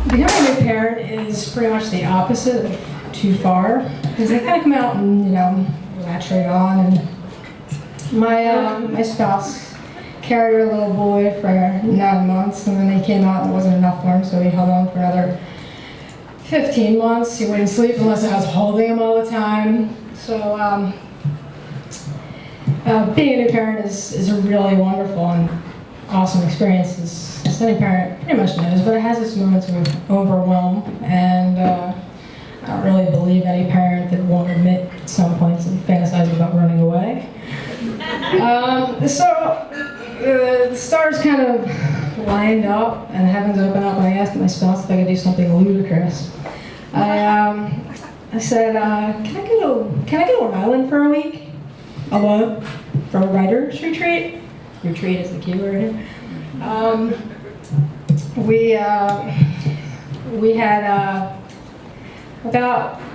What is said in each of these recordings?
Becoming a new parent is pretty much the opposite of too far, because they kind of come out and, latch right on. And my spouse carried our little boy for 9 months, and then they came out and it wasn't enough for him, so he held on for another 15 months. He wouldn't sleep unless I was holding him all the time. So being a new parent is a really wonderful and awesome experience. As any parent pretty much knows, but it has its moments of overwhelm, and I don't really believe any parent that won't admit at some points and fantasizing about running away. So the stars kind of lined up and the heavens opened up, and I asked my spouse if I could do something ludicrous. I said, can I go to an island for a week alone for a writer's retreat? Retreat is the key word here. We had I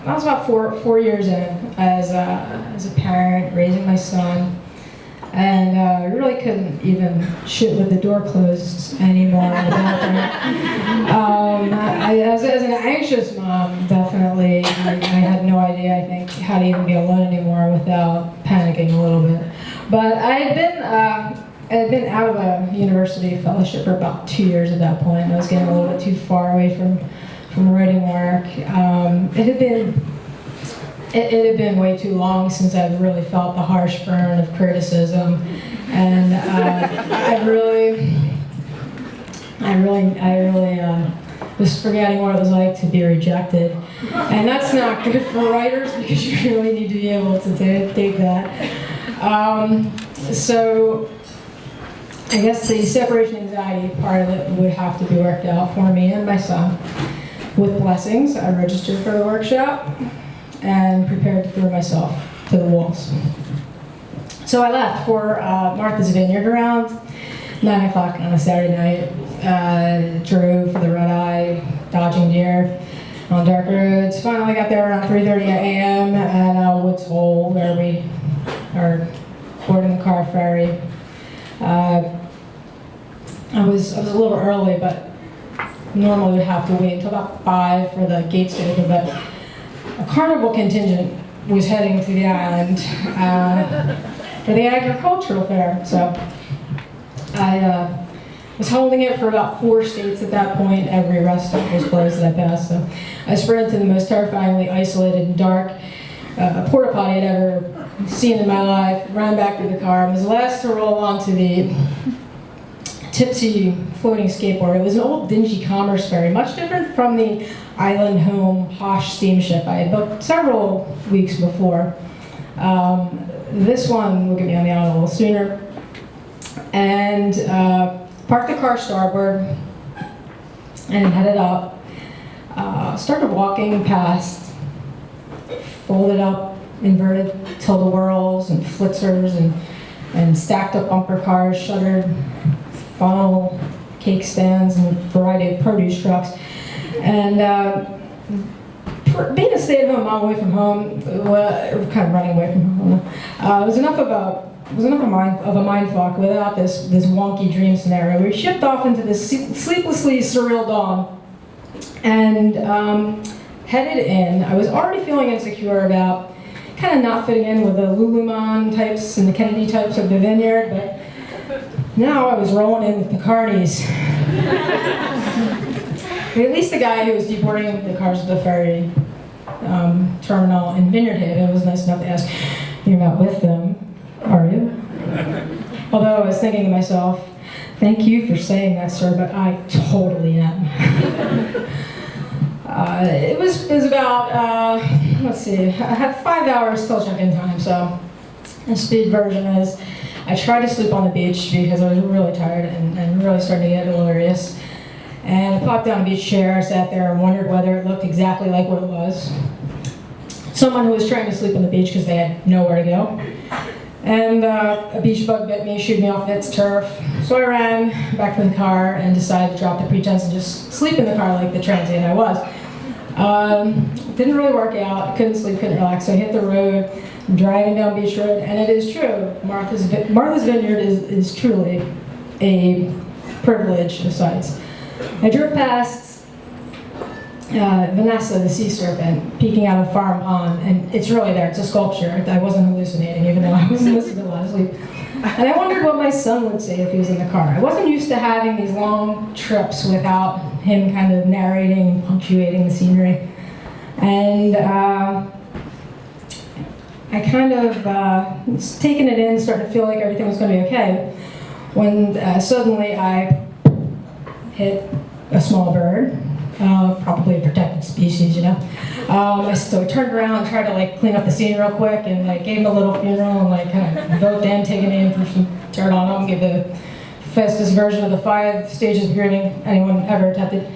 was about four years in as a parent, raising my son, and really couldn't even shit with the door closed anymore in the bathroom. As an anxious mom, definitely, I had no idea, I think, how to even be alone anymore without panicking a little bit. But I had been out of a university fellowship for about 2 years at that point. I was getting a little bit too far away from writing work. It had been way too long since I'd really felt the harsh burn of criticism, and I really was forgetting what it was like to be rejected, and that's not good for writers because you really need to be able to take that. So I guess the separation anxiety part of it would have to be worked out for me and my son. With blessings, I registered for the workshop and prepared to throw myself to the wolves. So I left for Martha's Vineyard around 9 o'clock on a Saturday night. Drove for the red eye, dodging deer on dark roads. Finally got there around 3:30 a.m. at Woods Hole, where we are boarding the car ferry. I was a little early, but normally would have to wait until about 5 for the gates to open, but a carnival contingent was heading to the island for the agricultural fair. So I was holding it for about 4 states at that point. Every restaurant was closed that I passed, so I sprinted to the most terrifyingly isolated and dark porta potty I'd ever seen in my life, ran back to the car, and was the last to roll onto the tipsy floating skateboard. It was an old dingy commerce ferry, much different from the island home posh steamship I had booked several weeks before. This one will get me on the island a little sooner. And parked the car starboard and headed up. Started walking past folded up, inverted tilt-a-whirls and flitzers and stacked up bumper cars, shuttered funnel cake stands and a variety of produce trucks. And being a stay-at-home mom away from home, kind of running away from home, was enough of a mindfuck without this wonky dream scenario. We shipped off into this sleeplessly surreal dawn and headed in. I was already feeling insecure about kind of not fitting in with the Lululemon types and the Kennedy types of the vineyard, but now I was rolling in with the carnies. At least the guy who was deboarding the cars at the ferry terminal in Vineyard Haven was nice enough to ask, "You're not with them, are you?" Although I was thinking to myself, "Thank you for saying that, sir, but I totally am." It was about, let's see, I had 5 hours till check-in time, so the speed version is I tried to sleep on the beach because I was really tired and really starting to get delirious. And I popped down a beach chair, sat there, and wondered whether it looked exactly like what it was. Someone who was trying to sleep on the beach because they had nowhere to go. And a beach bug bit me, shooed me off its turf. So I ran back to the car and decided to drop the pretense and just sleep in the car like the transient I was. Didn't really work out, couldn't sleep, couldn't relax, so I hit the road, driving down Beach Road, and it is true, Martha's Vineyard is truly a privilege of sights. I drove past Vanessa, the sea serpent, peeking out of the farm pond, and it's really there. It's a sculpture. I wasn't hallucinating, even though I was listening to a lot of sleep. And I wondered what my son would say if he was in the car. I wasn't used to having these long trips without him kind of narrating and punctuating the scenery. And I kind of was taking it in, starting to feel like everything was going to be okay, when suddenly I hit a small bird, probably a protected species, you know. So I turned around and tried to like clean up the scene real quick, and like gave him a little funeral, and like kind of invoked in, taken in, threw some dirt on him, gave the fastest version of the 5 stages of grieving anyone ever attempted.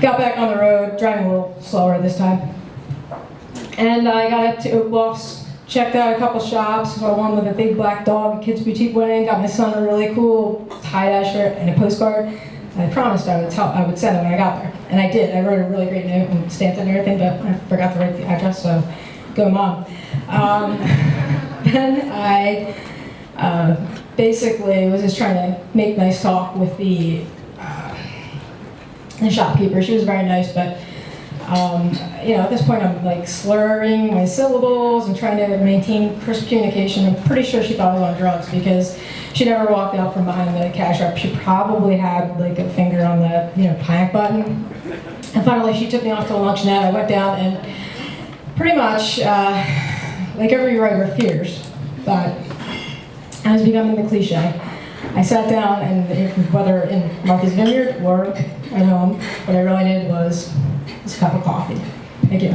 Got back on the road, driving a little slower this time, and I got up to Oak Bluffs. Checked out a couple shops, saw one with a big black dog, Kids Boutique went in, got my son a really cool tie-dye shirt and a postcard. And I promised I would send it when I got there. And I did. I wrote a really great note and stamped it and everything, but I forgot to write the address, so go Mom. Then I basically was just trying to make nice talk with the shopkeeper. She was very nice, but you know, at this point I'm like slurring my syllables and trying to maintain crisp communication. I'm pretty sure she thought I was on drugs because she never walked out from behind the cash wrap. She probably had like a finger on the, you know, panic button. And finally she took me off to a luncheonette. I went down and pretty much, like every writer fears, but I was becoming the cliche. I sat down, and whether in Martha's Vineyard or at home, what I really needed was a cup of coffee. Thank you.